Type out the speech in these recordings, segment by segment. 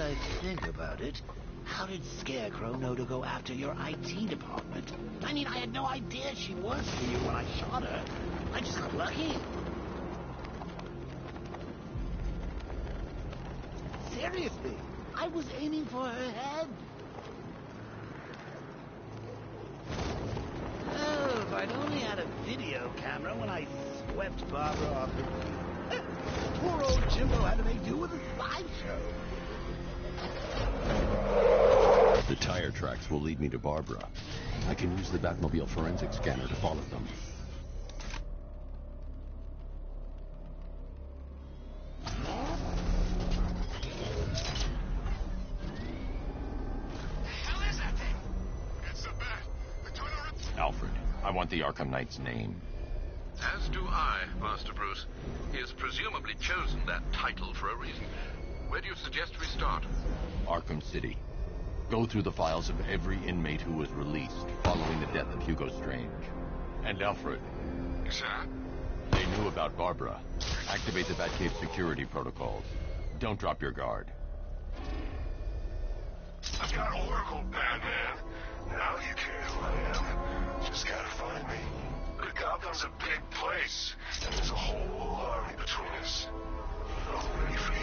I think about it, how did Scarecrow know to go after your IT department? I mean, I had no idea she worked for you when I shot her. I just got lucky. Seriously, I was aiming for her head. Oh, if I'd only had a video camera when I swept Barbara off her feet. Poor old Jimbo had to make do with a slideshow. The tire tracks will lead me to Barbara. I can use the Batmobile forensic scanner to follow them. Alfred, I want the Arkham Knight's name. As do I, Master Bruce. He has presumably chosen that title for a reason. Where do you suggest we start? Arkham City. Go through the files of every inmate who was released following the death of Hugo Strange. And Alfred. Sir? They knew about Barbara. Activate the Batcave security protocols. Don't drop your guard. I've got Oracle, Batman. Now you care who I am. Just gotta find me. But Gotham's a big place, and there's a whole army between us. I'm ready for you.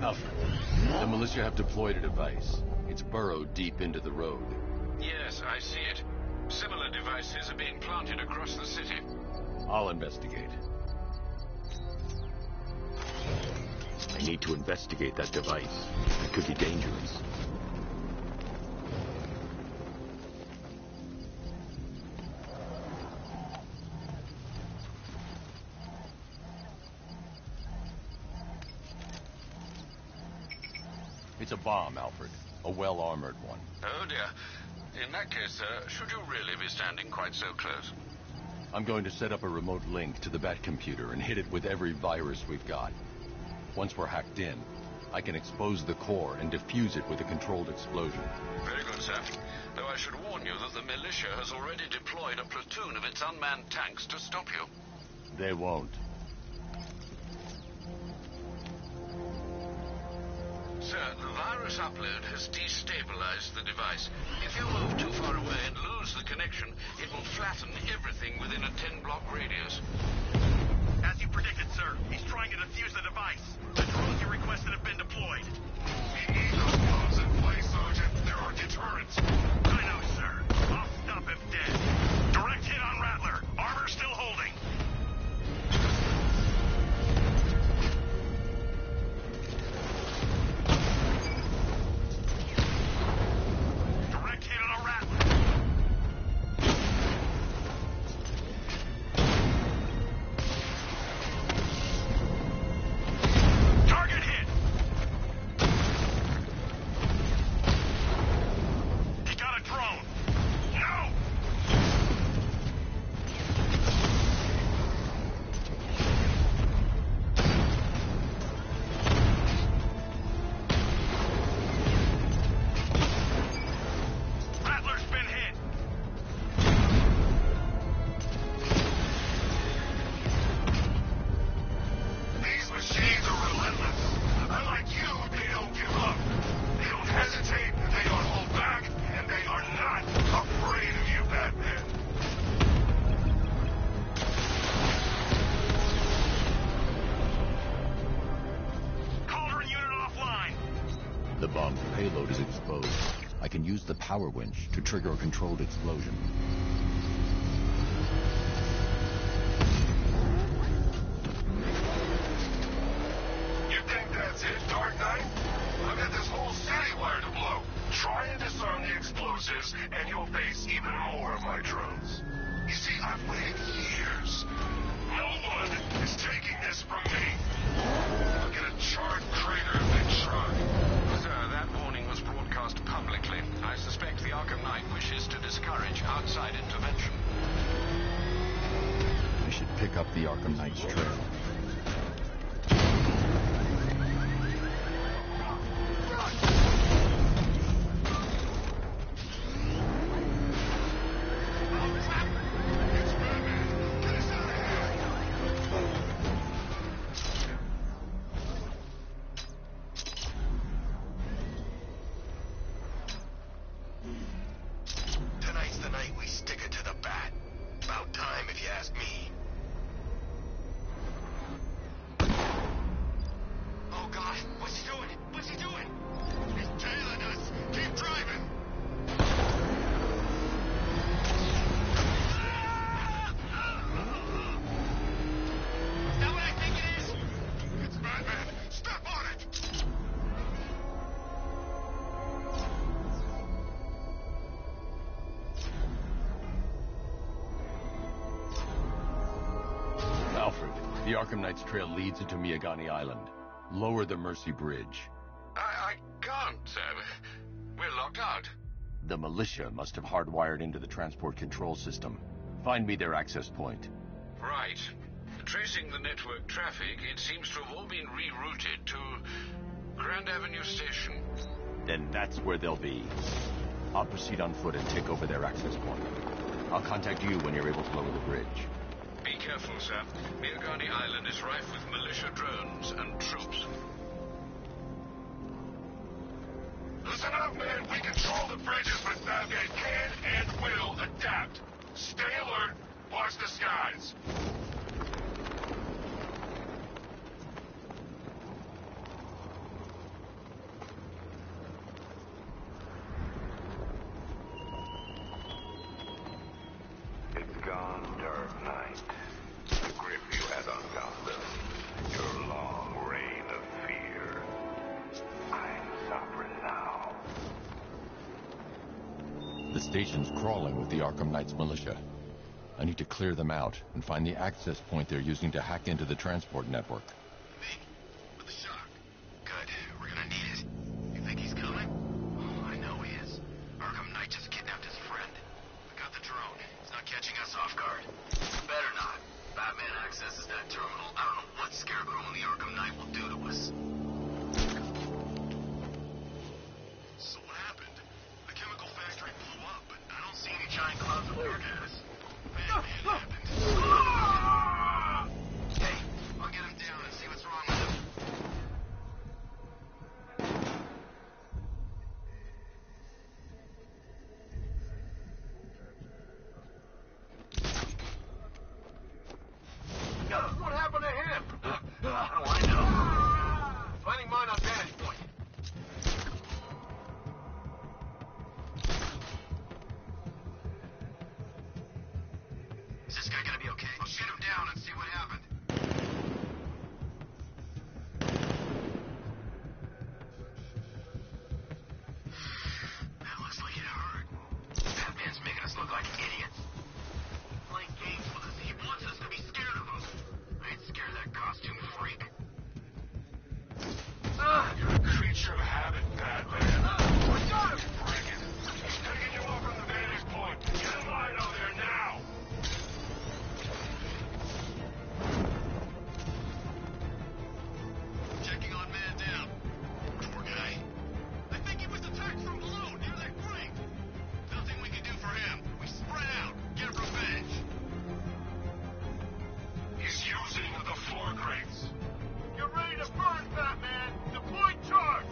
Alfred, the militia have deployed a device. It's burrowed deep into the road. Yes, I see it. Similar devices are being planted across the city. I'll investigate. I need to investigate that device. It could be dangerous. It's a bomb, Alfred. A well-armored one. Oh, dear. In that case, should you really be standing quite so close? I'm going to set up a remote link to the Batcomputer and hit it with every virus we've got. Once we're hacked in, I can expose the core and defuse it with a controlled explosion. Very good, sir. Though I should warn you that the militia has already deployed a platoon of its unmanned tanks to stop you. They won't. Sir, the virus upload has destabilized the device. If you move too far away and lose the connection, it will flatten everything within a 10-block radius. As you predicted, sir, he's trying to defuse the device. The drones you requested have been deployed. We need those bombs in place, Sergeant. There are deterrents. I know, sir. I'll stop him dead. Direct hit on Rattler. Armor still holding. The bomb's payload is exposed. I can use the power winch to trigger a controlled explosion. You think that's it, Dark Knight? I've got this whole city wired to blow. Try and disarm the explosives, and you'll face even more of my drones. You see, I've waited years. No one is taking this from me. I'll get a charred crater if they try. Sir, that warning was broadcast publicly. I suspect the Arkham Knight wishes to discourage outside intervention. I should pick up the Arkham Knight's trail. The Arkham Knight's trail leads into Miyagani Island. Lower the Mercy Bridge. I can't, sir. We're locked out. The militia must have hardwired into the transport control system. Find me their access point. Right. Tracing the network traffic, it seems to have all been rerouted to Grand Avenue Station. Then that's where they'll be. I'll proceed on foot and take over their access point. I'll contact you when you're able to lower the bridge. Be careful, sir. Miyagani Island is rife with militia drones and troops. Listen up, man. We control the bridges, but Batman can and will adapt. Stay alert. Watch the skies. It's gone, Dark Knight. The grip you had on Gotham. Your long reign of fear. I'm sovereign now. The station's crawling with the Arkham Knight's militia. I need to clear them out and find the access point they're using to hack into the transport network. Me? With the shock. Good. We're gonna need it. You think he's coming? Oh, I know he is. Arkham Knight just kidnapped his friend. We got the drone. It's not catching us off guard. Better not. Batman accesses that terminal. I don't know what Scarecrow and the Arkham Knight will do to us. So what happened? The chemical factory blew up, but I don't see any giant clouds of air gas. Batman happened. Hey, I'll get him down and see what's wrong with him. What happened to him? How do I know? Finding mine on vantage point. Is this guy gonna be okay? I'll shoot him down and see what happened. That looks like it hurt. Batman's making us look like idiots. Playing games with us. He wants us to be scared of him. I ain't scared of that costume freak. You're a creature of habit, Batman. We got him! Bring it. He's taking you off from the vantage point. Get in line out there now. Checking on man down. Poor guy. I think he was attacked from below, near that grate. Nothing we can do for him. We spread out, get revenge. He's using the floor crates. Get ready to burn, Batman! Deploy charge!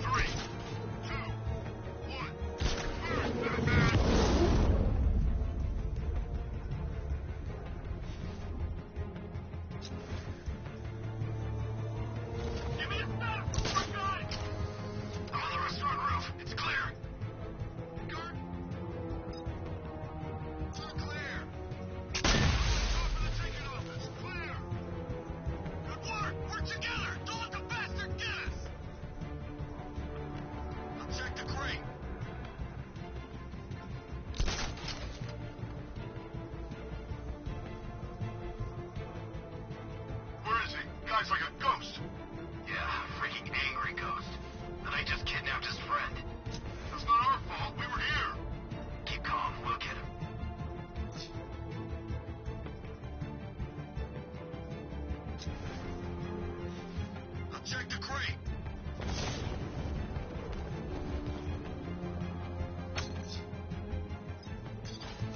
3, 2, 1. Burn, Batman! Give me a snap, poor guy! I'm on the restaurant roof. It's clear. Guard. All clear. Top of the ticket office. Clear. Good work. Work together. Don't let the bastard get us. I'll check the crate. Where is he? Guy's like a ghost. Yeah, freaking angry ghost. And I just kidnapped his friend. That's not our fault. We were here. Keep calm. We'll get him. I'll check the crate.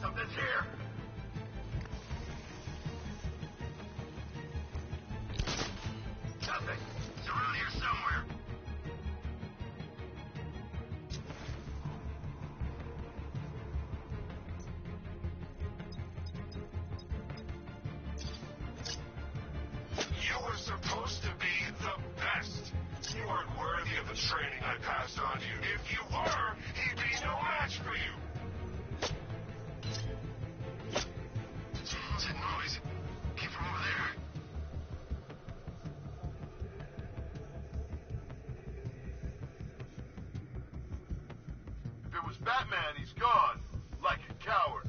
Something's here. Nothing. It's around here somewhere. You were supposed to be the best. You aren't worthy of the training I passed on to you. If you were, he'd be no match for you. What's that noise? Came from over there. If it was Batman, he's gone. Like a coward.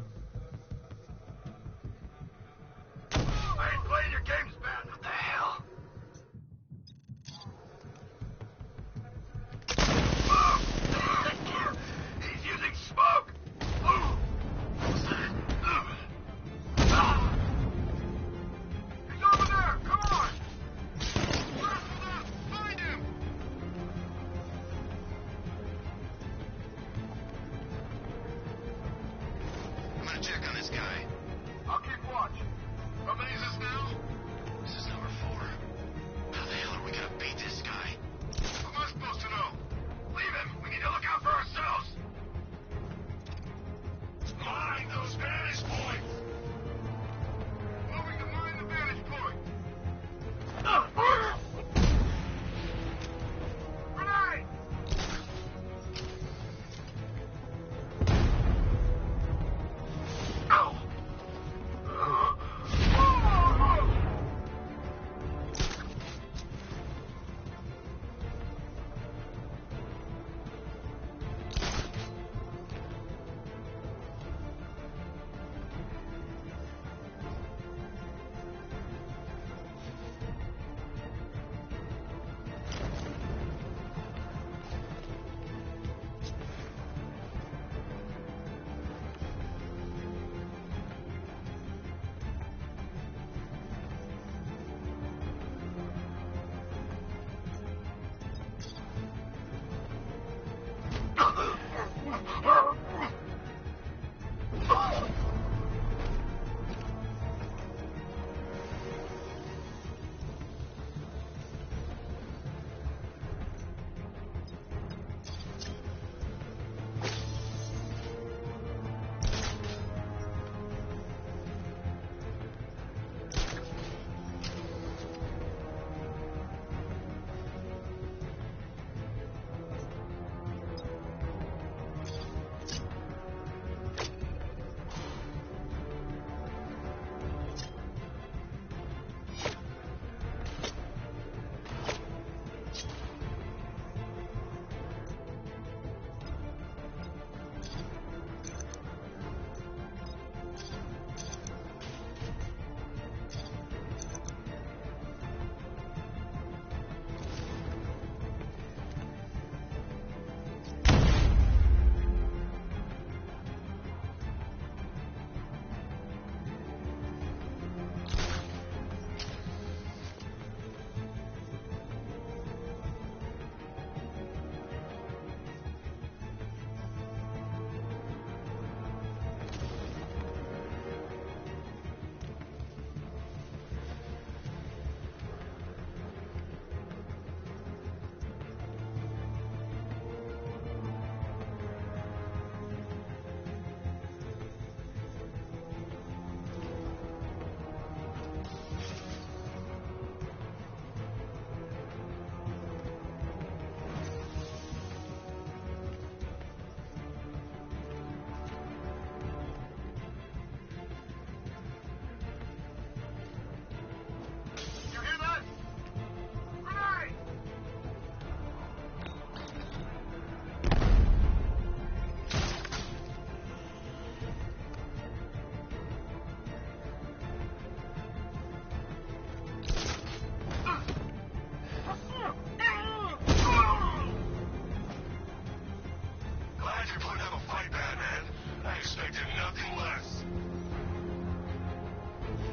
guy. I'll keep watch. How many is this now? This is number 4. How the hell are we gonna beat this guy? How am I supposed to know? Leave him. We need to look out for ourselves. Mind those vantage points. Moving to mine the vantage point. Grenade!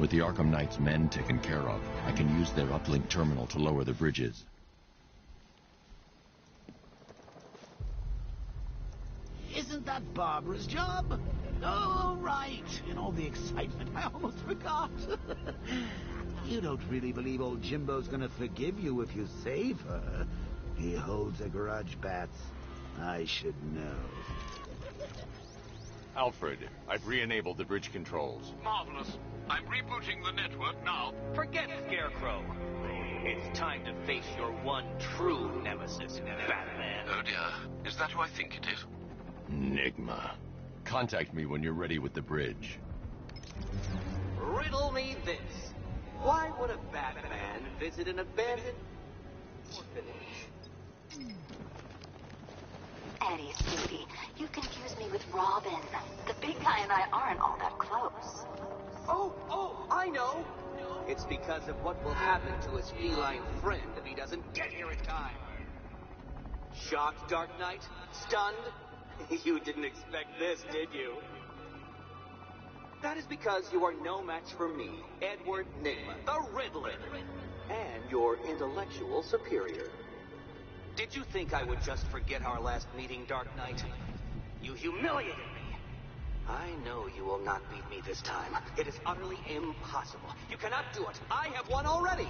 With the Arkham Knight's men taken care of, I can use their uplink terminal to lower the bridges. Isn't that Barbara's job? Oh, right. In all the excitement, I almost forgot. You don't really believe old Jimbo's gonna forgive you if you save her. He holds a grudge, Bats. I should know. Alfred, I've re-enabled the bridge controls. Marvelous. I'm rebooting the network now. Forget Scarecrow. It's time to face your one true nemesis, Batman. Oh dear. Is that who I think it is? Enigma. Contact me when you're ready with the bridge. Riddle me this. Why would a Batman visit an abandoned orphanage? Eddie, sweetie, you confused me with Robin. The big guy and I aren't all that close. Oh, I know. It's because of what will happen to his feline friend if he doesn't get here in time. Shocked, Dark Knight? Stunned? You didn't expect this, did you? That is because you are no match for me, Edward Nygma, the Riddler, and your intellectual superior. Did you think I would just forget our last meeting, Dark Knight? You humiliated me. I know you will not beat me this time. It is utterly impossible. You cannot do it. I have won already.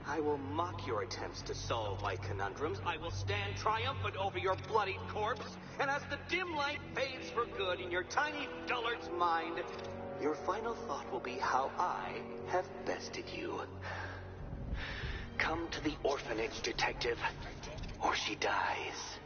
I will mock your attempts to solve my conundrums. I will stand triumphant over your bloodied corpse. And as the dim light fades for good in your tiny dullard's mind, your final thought will be how I have bested you. Come to the orphanage, detective, or she dies.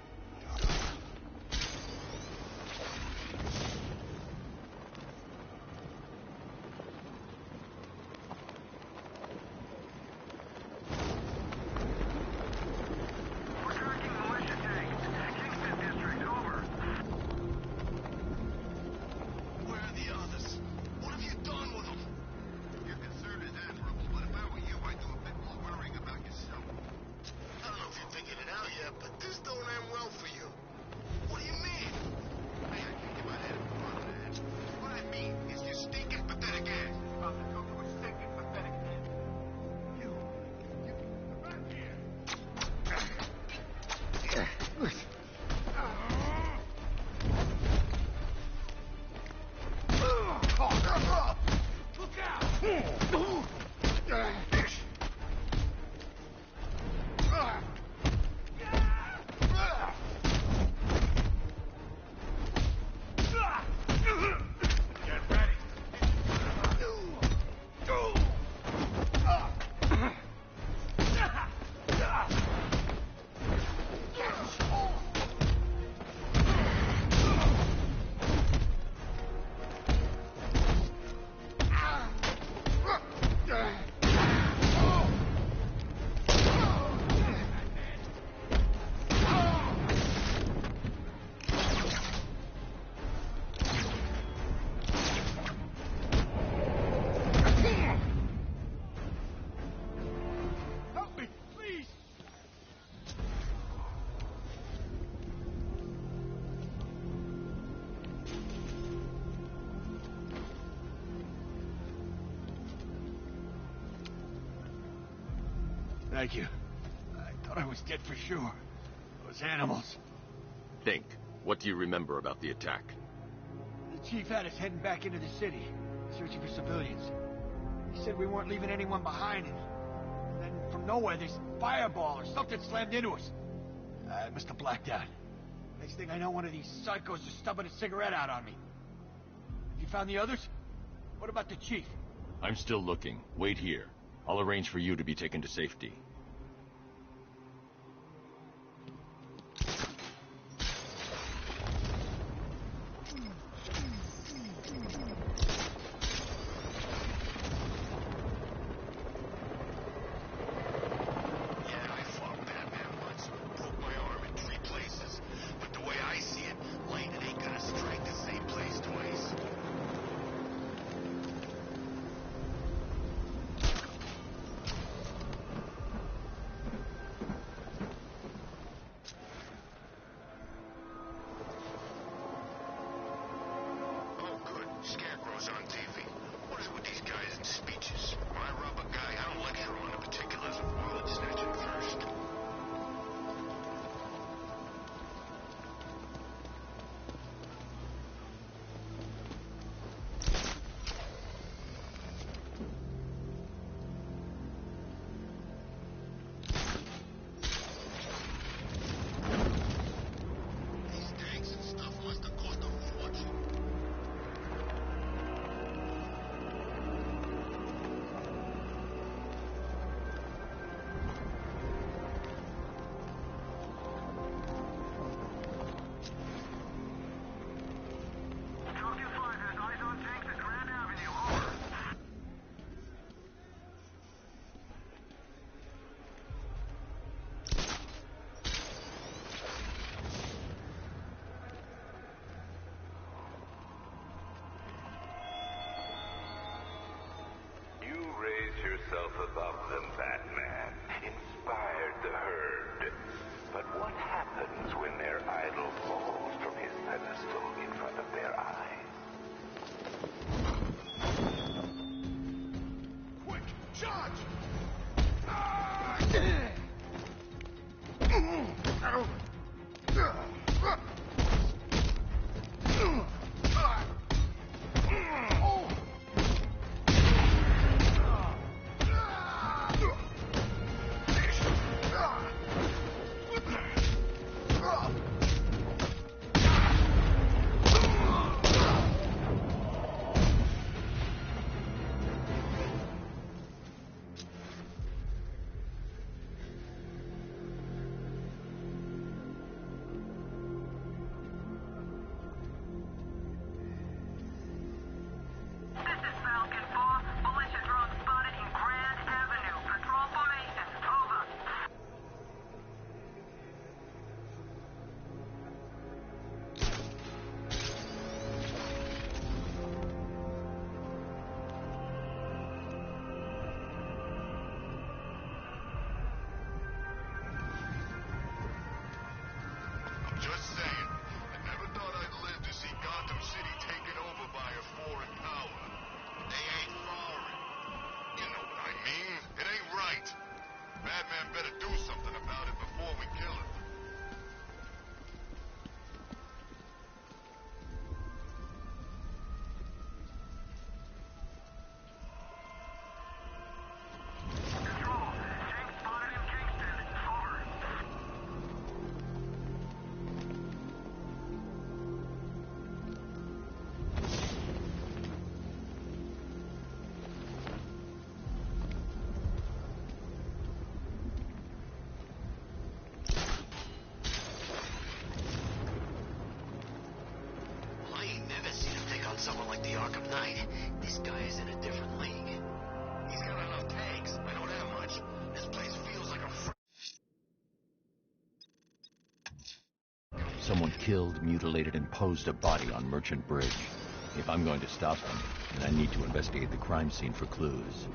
Thank you. I thought I was dead for sure. Those animals. Think. What do you remember about the attack? The chief had us heading back into the city, searching for civilians. He said we weren't leaving anyone behind, and then from nowhere this fireball or something slammed into us. I must have blacked out. Next thing I know, one of these psychos is stubbing a cigarette out on me. You found the others? What about the chief? I'm still looking. Wait here. I'll arrange for you to be taken to safety. do something about it before we kill her. I ain't never seen him take on someone like the Arkham Knight. This guy is in a different league. He's got enough tanks. I know that much. This place feels like a Someone killed, mutilated, and posed a body on Merchant Bridge. If I'm going to stop them, then I need to investigate the crime scene for clues.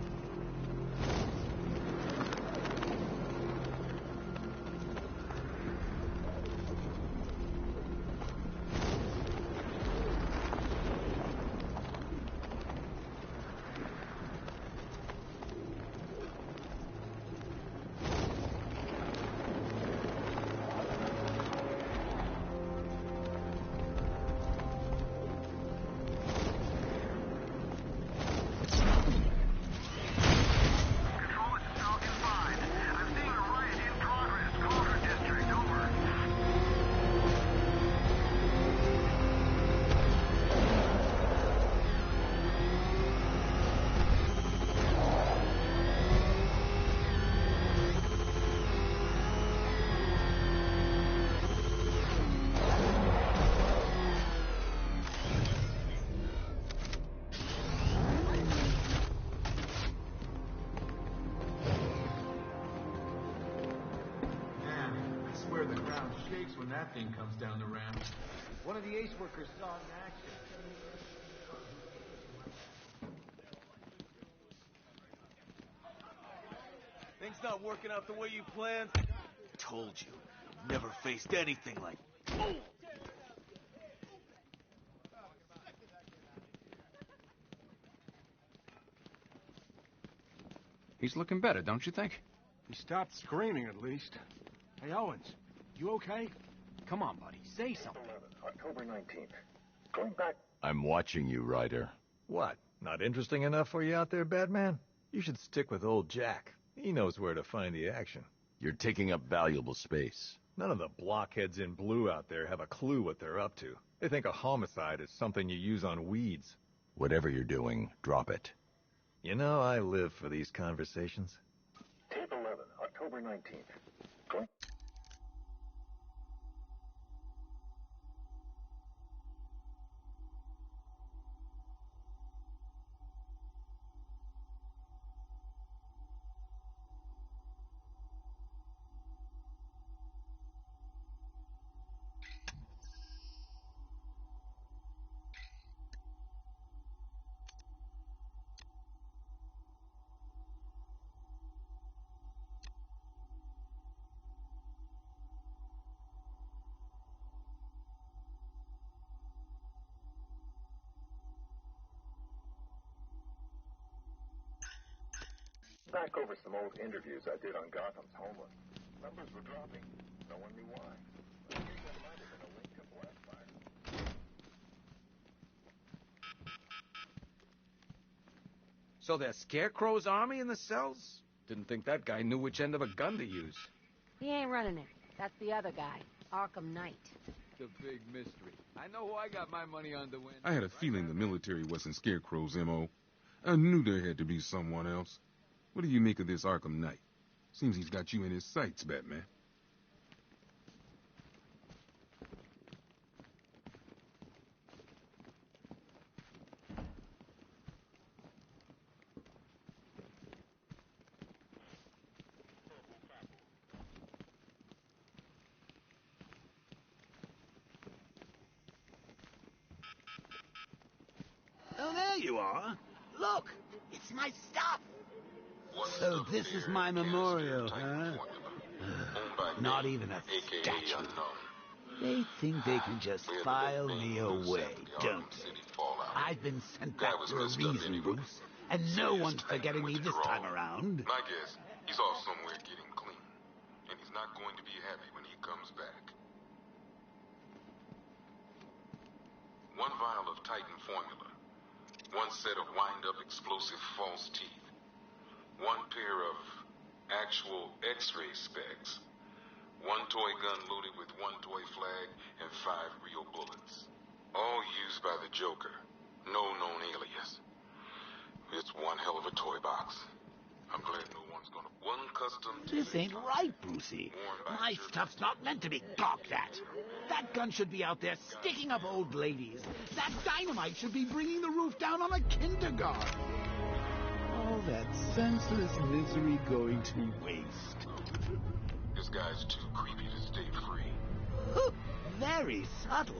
The ground shakes when that thing comes down the ramp. One of the ace workers saw it in action. Things not working out the way you planned? Told you. I've never faced anything like... Oh! He's looking better, don't you think? He stopped screaming, at least. Hey, Owens, you okay? Come on, buddy, say something. October 19th. Going back. I'm watching you, Ryder. What? Not interesting enough for you out there, Batman? You should stick with old Jack. He knows where to find the action. You're taking up valuable space. None of the blockheads in blue out there have a clue what they're up to. They think a homicide is something you use on weeds. Whatever you're doing, drop it. You know, I live for these conversations. Tape 11, October 19th. Going. Back over some old interviews I did on Gotham's homeless. Numbers were dropping. No one knew why. I guess that might have been a link to Blackfire. So there's Scarecrow's army in the cells? Didn't think that guy knew which end of a gun to use. He ain't running it. That's the other guy, Arkham Knight. The big mystery. I know who I got my money on to win. I had a feeling the military wasn't Scarecrow's M.O. I knew there had to be someone else. What do you make of this Arkham Knight? Seems he's got you in his sights, Batman. Oh, there you are. Look, it's my stuff. So this is my memorial, huh? Not even a statue. They think they can just file me away, don't they? I've been sent back for a reason, Bruce, and no one's forgetting me this time around. My guess, he's off somewhere getting clean. not going to be happy when he comes back. 1 vial of Titan formula. 1 set of wind-up explosive false teeth. 1 pair of actual X-ray specs. 1 toy gun loaded with 1 toy flag and 5 real bullets. All used by the Joker. No known alias. It's one hell of a toy box. I'm glad no one's gonna... 1 custom... This ain't right, Brucey. My stuff's not meant to be gawked at. That gun should be out there sticking up old ladies. That dynamite should be bringing the roof down on a kindergarten. All that senseless misery going to waste. This guy's too creepy to stay free. Very subtle.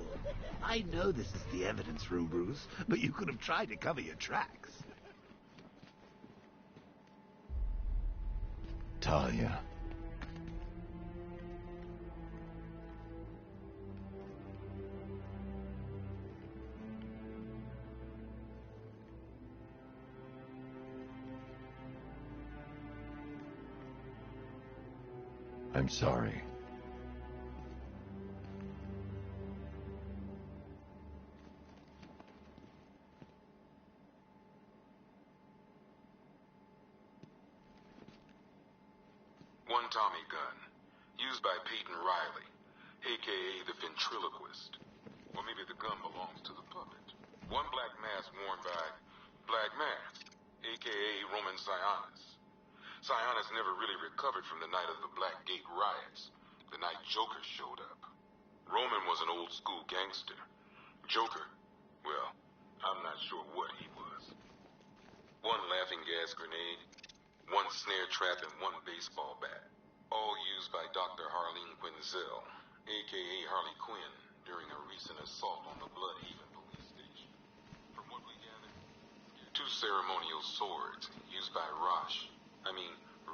I know this is the evidence room, Bruce, but you could have tried to cover your tracks. Talia. I'm sorry. One Tommy gun, used by Peyton Riley, a.k.a. the ventriloquist. Or maybe the gun belongs to the puppet. 1 black mask worn by Black Mask, a.k.a. Roman Sionis. Sionis never really recovered from the night of the Black Gate riots, the night Joker showed up. Roman was an old-school gangster. Joker, well, I'm not sure what he was. 1 laughing gas grenade, 1 snare trap, and 1 baseball bat. All used by Dr. Harleen Quinzel, a.k.a. Harley Quinn, during a recent assault on the Bloodhaven police station. From what we gathered, 2 ceremonial swords used by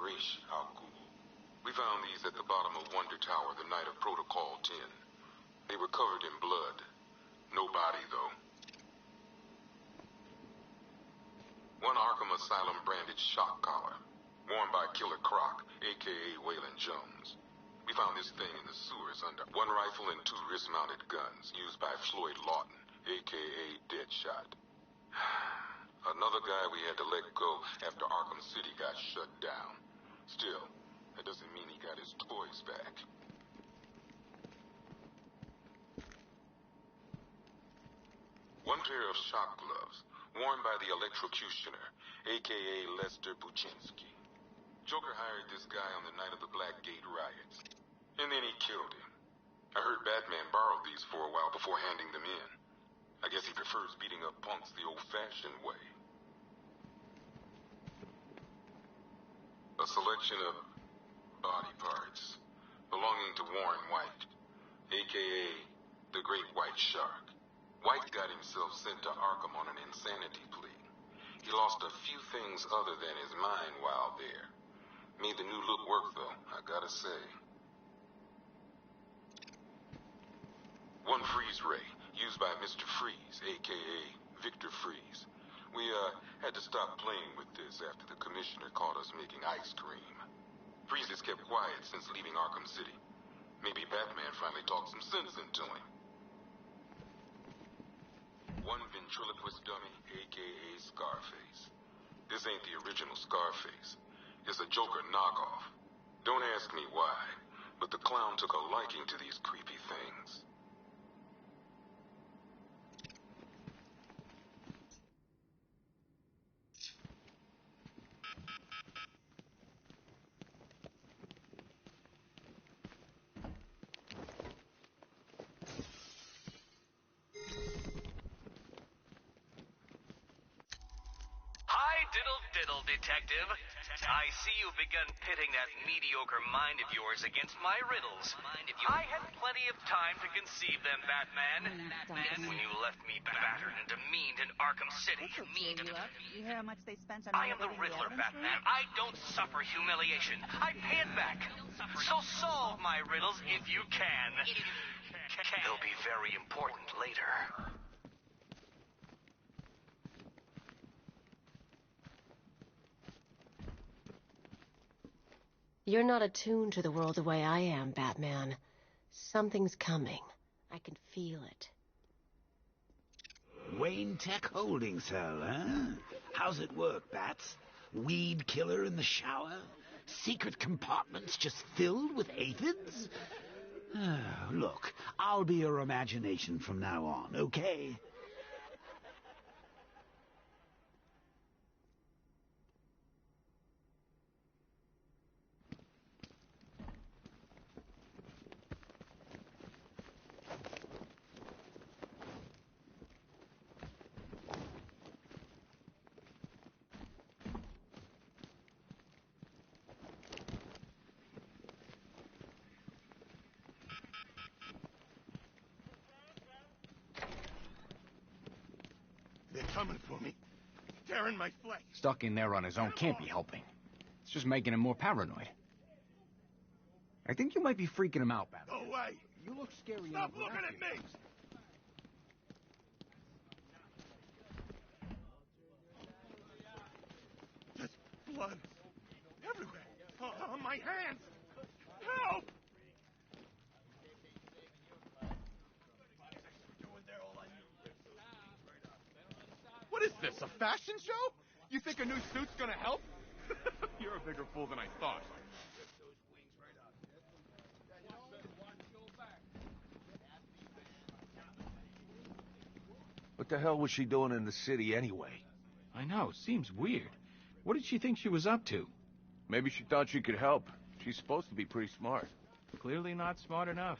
Rish al-Ghul. We found these at the bottom of Wonder Tower the night of Protocol 10. They were covered in blood. No body, though. 1 Arkham Asylum branded shock collar, worn by Killer Croc, a.k.a. Waylon Jones. We found this thing in the sewers under 1 rifle and 2 wrist-mounted guns used by Floyd Lawton, a.k.a. Deadshot. Another guy we had to let go after Arkham City got shut down. Still, that doesn't mean he got his toys back. One pair of shock gloves, worn by the electrocutioner, a.k.a. Lester Buczynski. Joker hired this guy on the night of the Black Gate riots, and then he killed him. I heard Batman borrowed these for a while before handing them in. I guess he prefers beating up punks the old-fashioned way. A selection of body parts belonging to Warren White, a.k.a. the Great White Shark. White got himself sent to Arkham on an insanity plea. He lost a few things other than his mind while there. Made the new look work, though, I gotta say. 1 freeze ray, used by Mr. Freeze, a.k.a. Victor Freeze. We, had to stop playing with this after the commissioner caught us making ice cream. Freeze has kept quiet since leaving Arkham City. Maybe Batman finally talked some sense into him. 1 ventriloquist dummy, a.k.a. Scarface. This ain't the original Scarface. It's a Joker knockoff. Don't ask me why, but the clown took a liking to these creepy things. Diddle, Detective. I see you've begun pitting that mediocre mind of yours against my riddles. I had plenty of time to conceive them, Batman. When you left me battered and demeaned in Arkham City. You hear how much they spent on I am the Riddler, Batman. I don't suffer humiliation. I pay it back. So solve my riddles if you can. They'll be very important later. You're not attuned to the world the way I am, Batman. Something's coming. I can feel it. Wayne Tech holding cell, huh? How's it work, Bats? Weed killer in the shower? Secret compartments just filled with aphids? Look, I'll be your imagination from now on, okay? They're coming for me. Tearing my flesh. Stuck in there on his own can't be helping. It's just making him more paranoid. I think you might be freaking him out, Batman. No way! You look scary Stop enough looking without at me! Just blood. Everywhere. On my hands. Help! What is this, a fashion show? You think a new suit's gonna help? You're a bigger fool than I thought. What the hell was she doing in the city anyway? I know, seems weird. What did she think she was up to? Maybe she thought she could help. She's supposed to be pretty smart. Clearly not smart enough.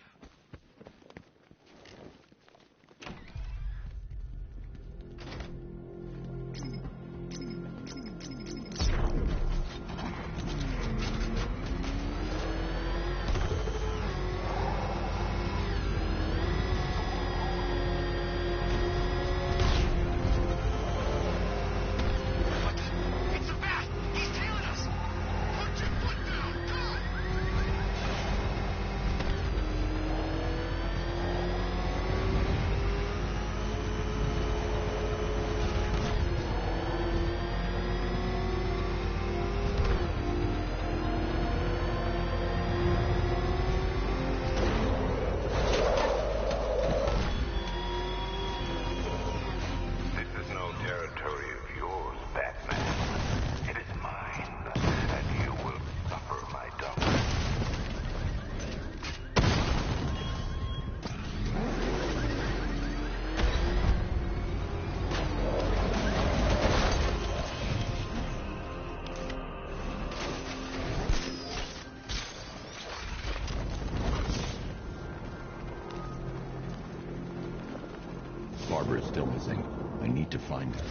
Barbara is still missing. I need to find her.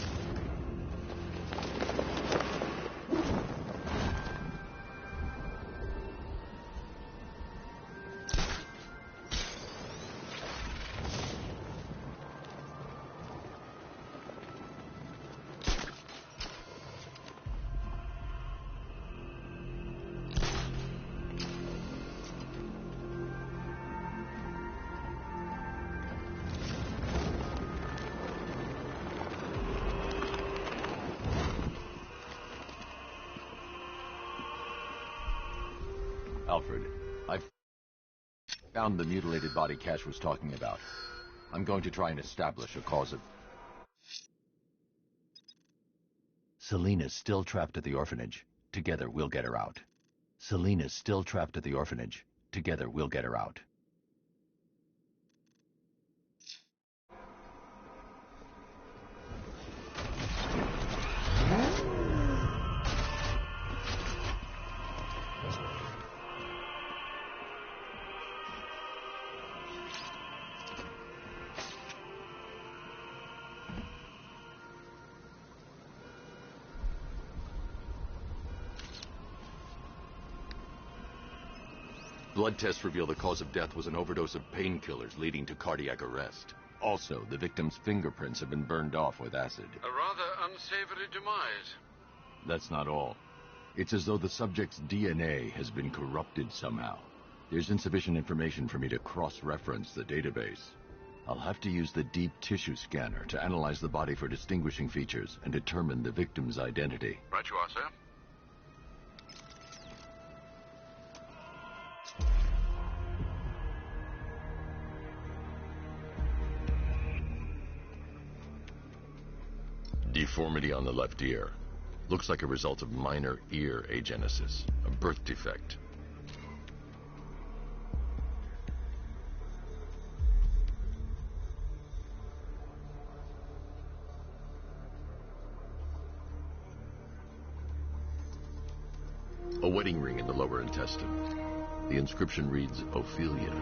Alfred, I've found the mutilated body Cash was talking about. I'm going to try and establish a cause of... Selena's still trapped at the orphanage. Together, we'll get her out. Selena's still trapped at the orphanage. Together, we'll get her out. Blood tests reveal the cause of death was an overdose of painkillers leading to cardiac arrest. Also, the victim's fingerprints have been burned off with acid. A rather unsavory demise. That's not all. It's as though the subject's DNA has been corrupted somehow. There's insufficient information for me to cross-reference the database. I'll have to use the deep tissue scanner to analyze the body for distinguishing features and determine the victim's identity. Right you are, sir. Deformity on the left ear. Looks like a result of minor ear agenesis, a birth defect. A wedding ring in the lower intestine. The inscription reads, Ophelia.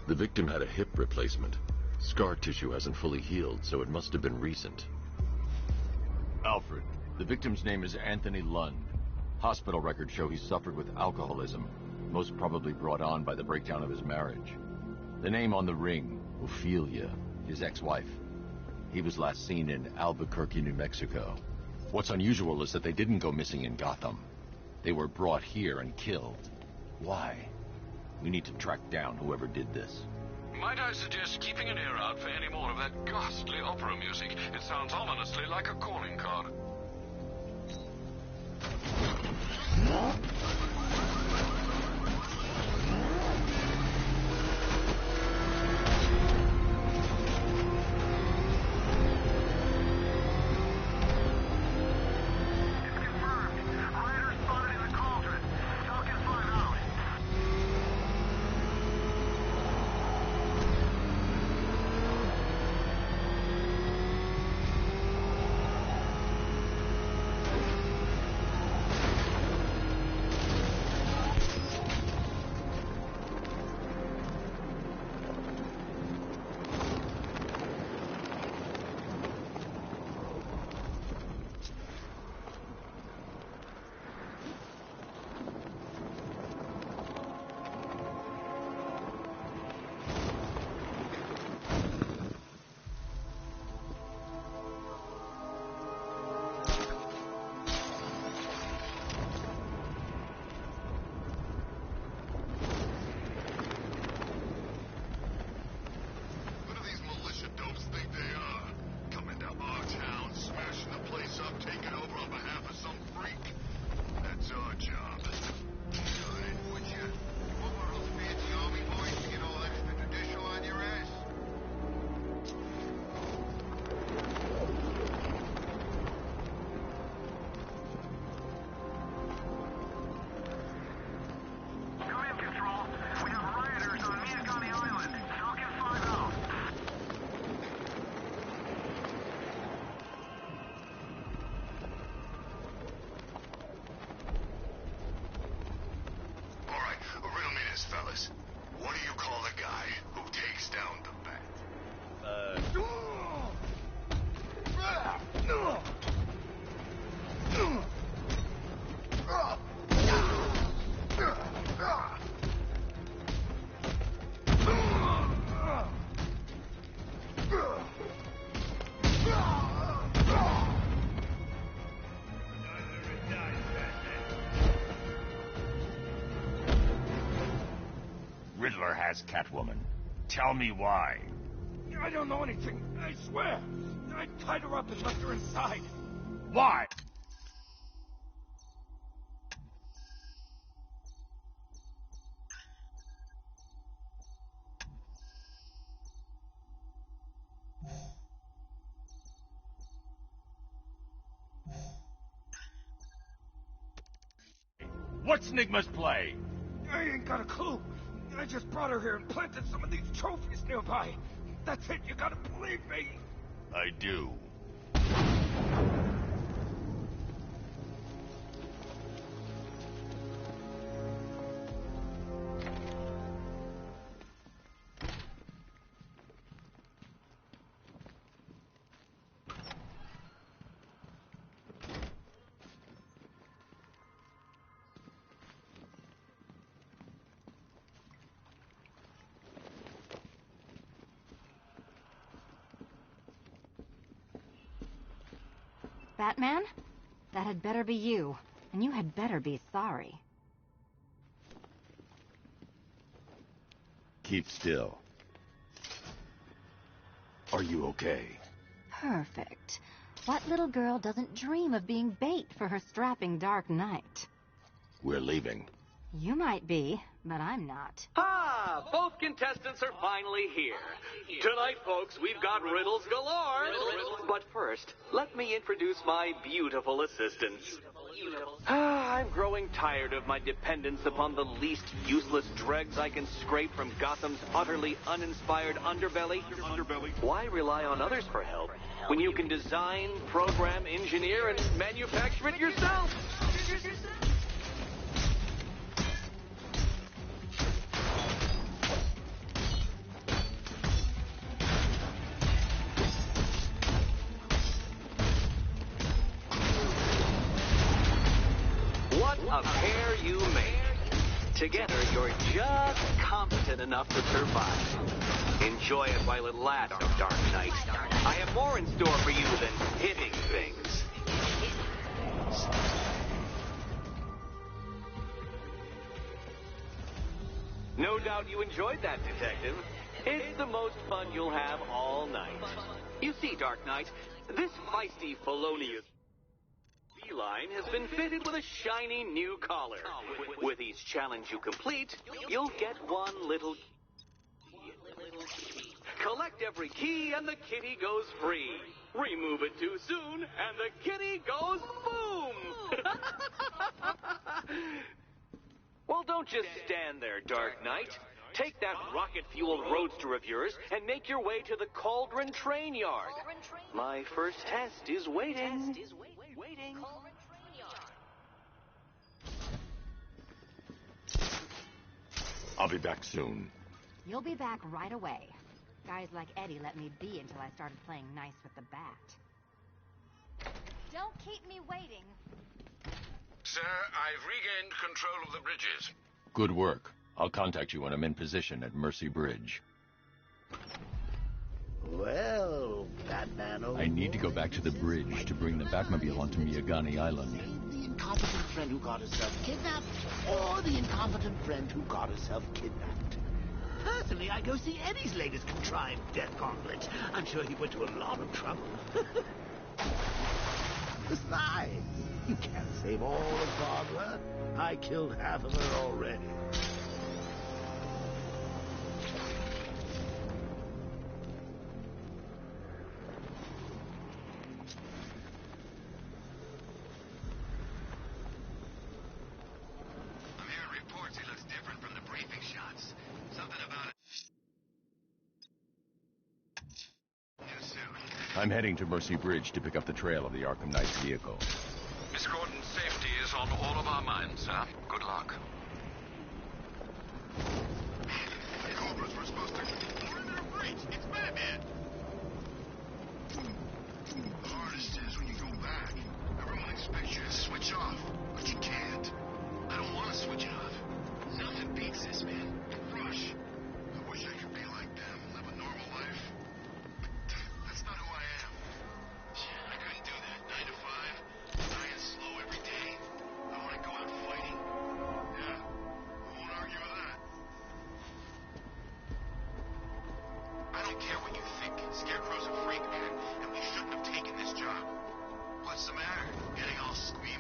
The victim had a hip replacement. Scar tissue hasn't fully healed, so it must have been recent. Alfred, the victim's name is Anthony Lund. Hospital records show he suffered with alcoholism, most probably brought on by the breakdown of his marriage. The name on the ring, Ophelia, his ex-wife. He was last seen in Albuquerque, New Mexico. What's unusual is that they didn't go missing in Gotham. They were brought here and killed. Why? We need to track down whoever did this. Might I suggest keeping an ear out for any more of that ghastly opera music? It sounds ominously like a calling card. Fellas, what do you call the guy who takes down the bat? Riddler has Catwoman. Tell me why. I don't know anything, I swear. I tied her up and left her inside. Why? What's Nigma's play? I ain't got a clue. I just brought her here and planted some of these trophies nearby. That's it, you gotta believe me. I do. Batman? That had better be you. And you had better be sorry. Keep still. Are you okay? Perfect. What little girl doesn't dream of being bait for her strapping Dark Knight? We're leaving. You might be, but I'm not. Ah, both contestants are finally here. Tonight, folks, we've got riddles galore. But first, let me introduce my beautiful assistants. I'm growing tired of my dependence upon the least useless dregs I can scrape from Gotham's utterly uninspired underbelly. Why rely on others for help when you can design, program, engineer, and manufacture it yourself? What a pair you make. Together, you're just competent enough to survive. Enjoy it while it lasts, Dark Knight. I have more in store for you than hitting things. No doubt you enjoyed that, Detective. It's the most fun you'll have all night. You see, Dark Knight, this feisty felonious feline has been fitted with a shiny new collar. With each challenge you complete, you'll get one little key. Collect every key and the kitty goes free. Remove it too soon and the kitty goes boom! Well, don't just stand there, Dark Knight. Take that rocket-fueled roadster of yours and make your way to the Cauldron Train Yard. My first test is waiting. I'll be back soon. You'll be back right away. Guys like Eddie let me be until I started playing nice with the bat. Don't keep me waiting. Sir, I've regained control of the bridges. Good work. I'll contact you when I'm in position at Mercy Bridge. Well, Batman, I need to go back to the bridge to bring the Batmobile onto Miyagani Island. The incompetent friend who got herself kidnapped, or the incompetent friend who got herself kidnapped. Personally, I go see Eddie's latest contrived death gauntlet. I'm sure he went to a lot of trouble. Besides, you can't save all of Barbara. I killed half of her already. I'm hearing reports he looks different from the briefing shots. Something about it. New suit. I'm heading to Mercy Bridge to pick up the trail of the Arkham Knight's vehicle. Miss Gordon's safety is on all of our minds, sir. Good luck. The Cobras were supposed to... We're in a breach. It's Batman. The hardest is when you go back. Everyone expects you to switch off, but you can't. I don't want to switch off. Nothing beats this, man. The rush. I wish I could be like them, live a normal life. But that's not who I am. I couldn't do that. 9 to 5, dying slow every day. I want to go out fighting. Yeah, I won't argue with that. I don't care what you think. Scarecrow's a freak, man, and we shouldn't have taken this job. What's the matter? Getting all squeamish?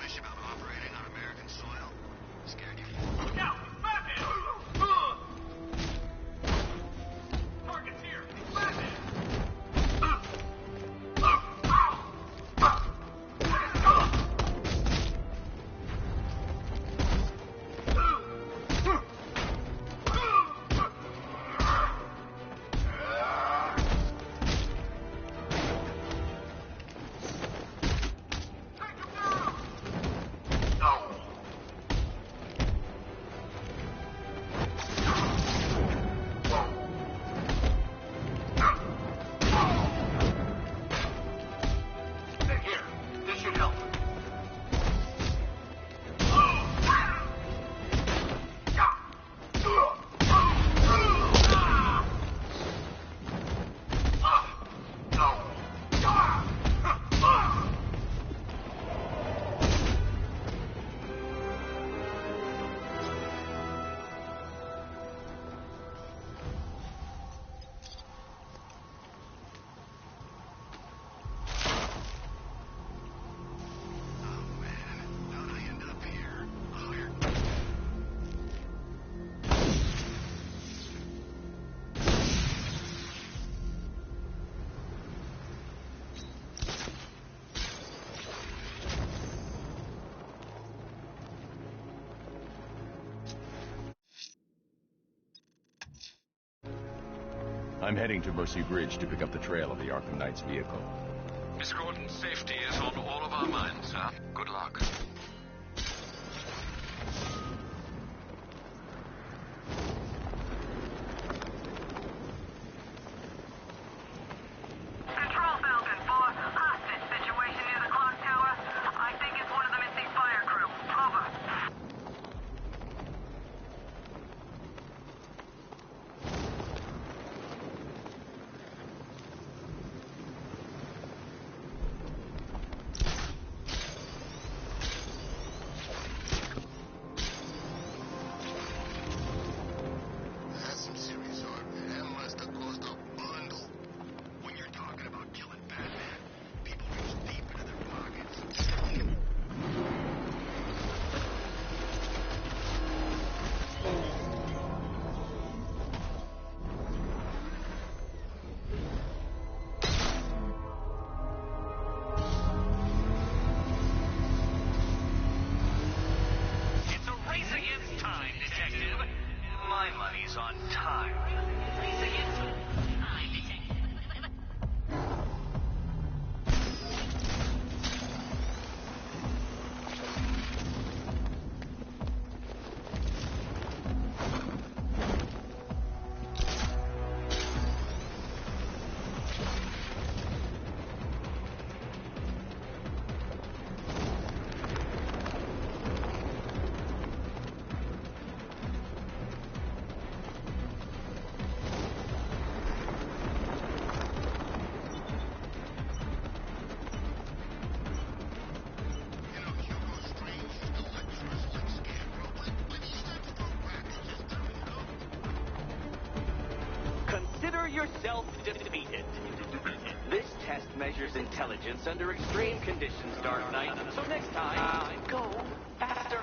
I'm heading to Mercy Bridge to pick up the trail of the Arkham Knight's vehicle. Miss Gordon's safety is on all of our minds, sir. Good luck. Control Falcon 4, hostage situation near the clock tower. I think it's one of the missing fire crew. Over. That's some serious art. That must have cost a bundle. When you're talking about killing Batman, people reach deep into their pockets. It's a race against time, Detective. My money's on time. Race against time, Detective. Consider yourself defeated. This test measures intelligence under extreme conditions, Dark Knight. So next time, go faster.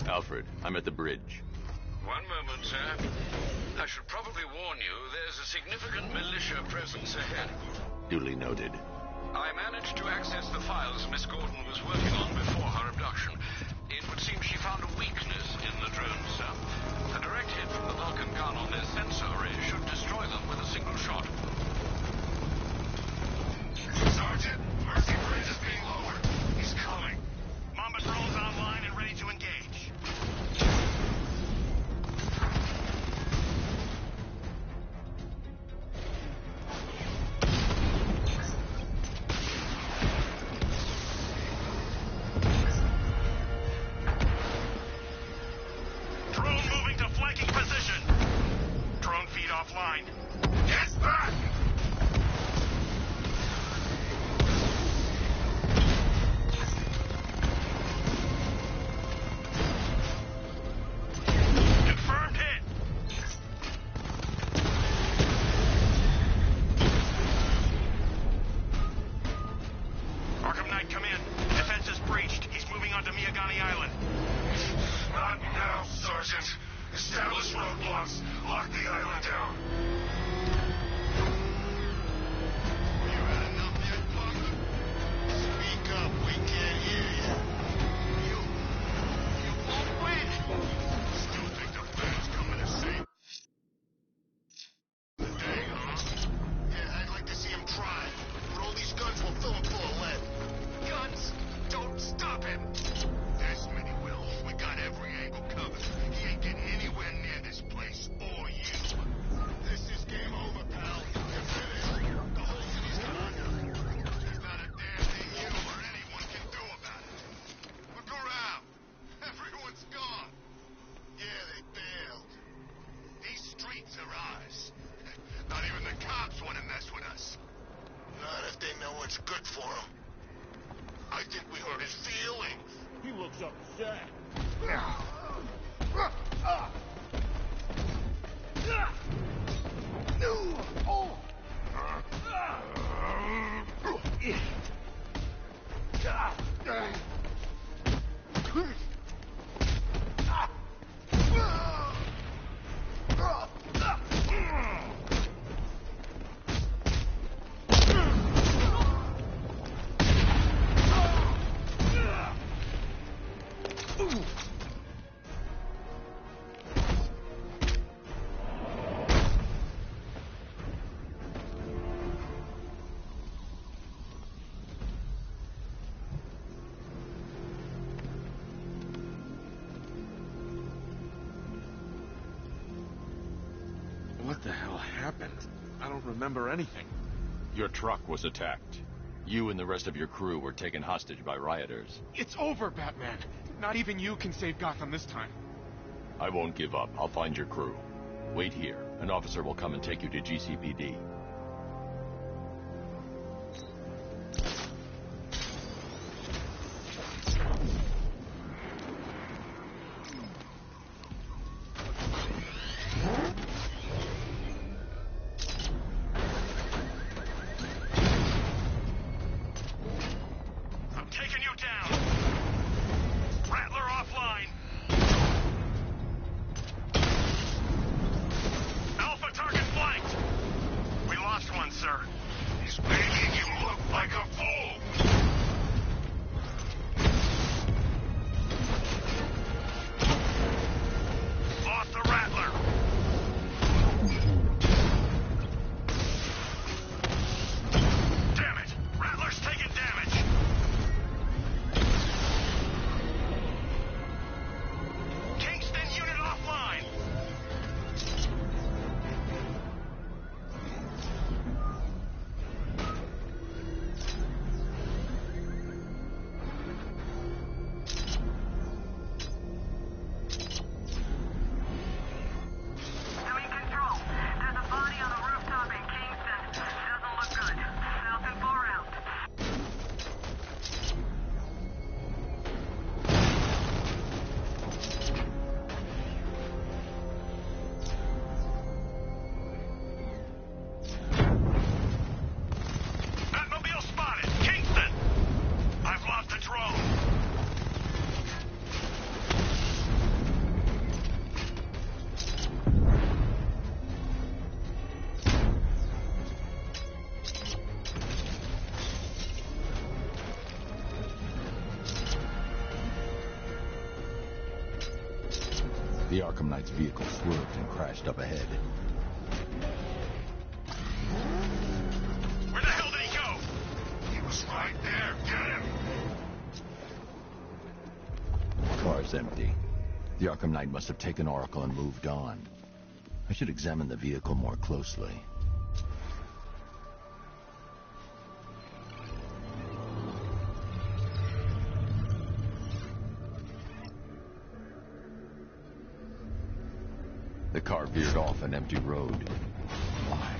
Alfred, I'm at the bridge. One moment, sir. I should probably warn you, there's a significant militia presence ahead. Duly noted. I managed to access the files Miss Gordon was working on before her abduction. It would seem she found a weakness in the drones, sir. A direct hit from the Vulcan gun on their sensor array should destroy them with a single shot. Sergeant, Mercy Bridge is being lowered. He's coming. Mamba drone's online and ready to engage. Drone moving to flanking position. Drone feed offline. It's back! Confirmed hit. Arkham Knight, come in. Defense is breached. He's moving onto Miyagani Island. Not now, Sergeant. Establish roadblocks. Lock the island down. You had enough yet, partner? Speak up. We can't hear you. You won't win. Still think the plan's coming to save the day? upset. What the hell happened? I don't remember anything. Your truck was attacked. You and the rest of your crew were taken hostage by rioters. It's over, Batman. Not even you can save Gotham this time. I won't give up. I'll find your crew. Wait here. An officer will come and take you to GCPD. The Arkham Knight's vehicle swerved and crashed up ahead. Where the hell did he go? He was right there. Get him! The car's empty. The Arkham Knight must have taken Oracle and moved on. I should examine the vehicle more closely. The car veered off an empty road. Why?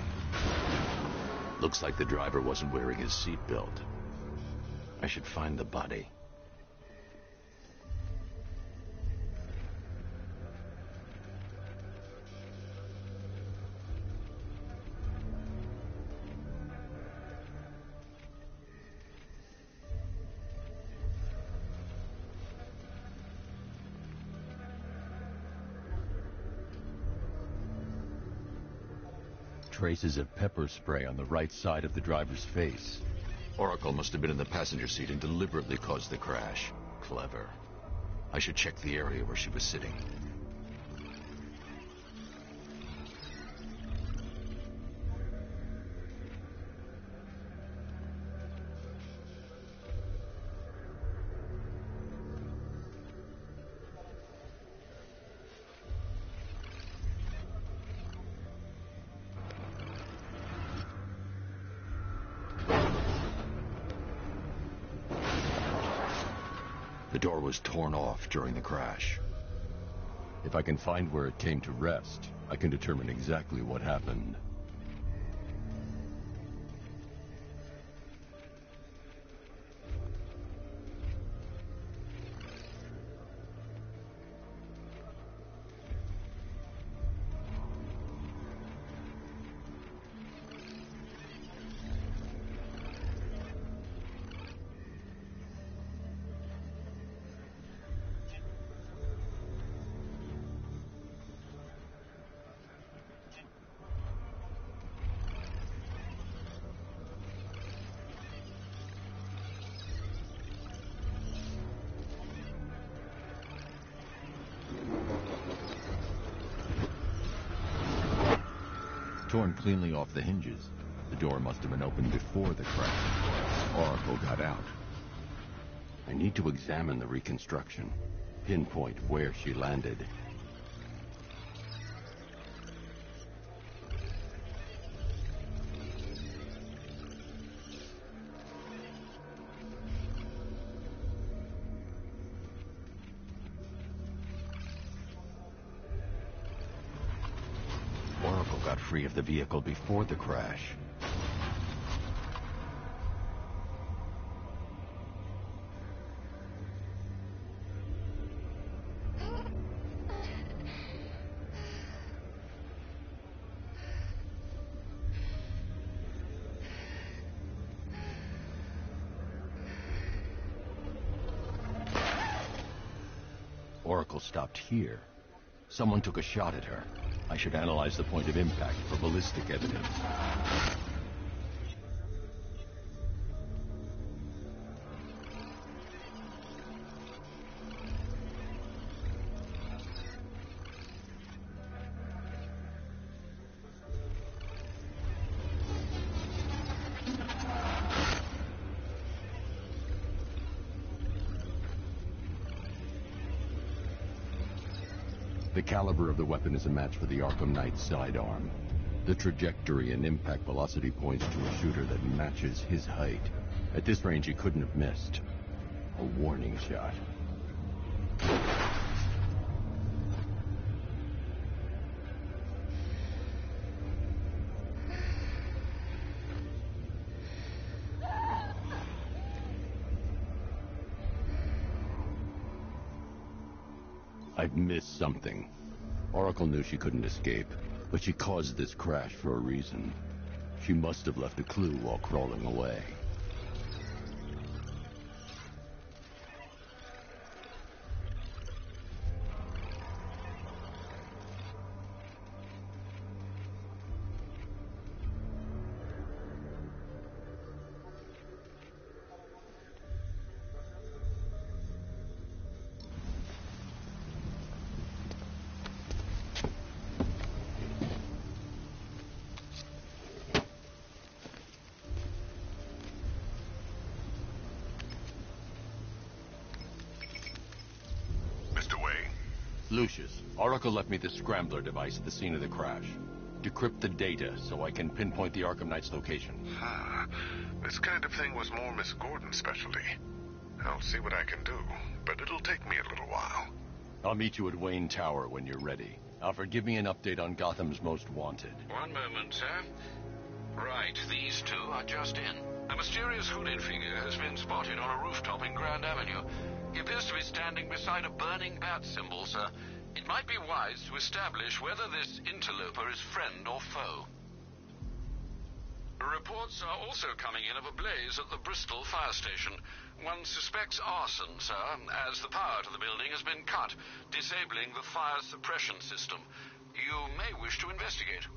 Looks like the driver wasn't wearing his seatbelt. I should find the body. Traces of pepper spray on the right side of the driver's face. Oracle must have been in the passenger seat and deliberately caused the crash. Clever. I should check the area where she was sitting. The door was torn off during the crash. If I can find where it came to rest, I can determine exactly what happened. torn cleanly off the hinges. The door must have been opened before the crash. Oracle got out. I need to examine the reconstruction, pinpoint where she landed. Oracle got free of the vehicle before the crash. Oracle stopped here. Someone took a shot at her. I should analyze the point of impact for ballistic evidence. The caliber of the weapon is a match for the Arkham Knight's sidearm. The trajectory and impact velocity points to a shooter that matches his height. At this range, he couldn't have missed. A warning shot. I've missed something. Oracle knew she couldn't escape, but she caused this crash for a reason. She must have left a clue while crawling away. Lucius, Oracle left me the scrambler device at the scene of the crash. Decrypt the data so I can pinpoint the Arkham Knight's location. This kind of thing was more Miss Gordon's specialty. I'll see what I can do, but it'll take me a little while. I'll meet you at Wayne Tower when you're ready. Alfred, give me an update on Gotham's Most Wanted. One moment, sir. Right, these two are just in. A mysterious hooded figure has been spotted on a rooftop in Grand Avenue. He appears to be standing beside a burning bat symbol, sir. It might be wise to establish whether this interloper is friend or foe. Reports are also coming in of a blaze at the Bristol fire station. One suspects arson, sir, as the power to the building has been cut, disabling the fire suppression system. You may wish to investigate.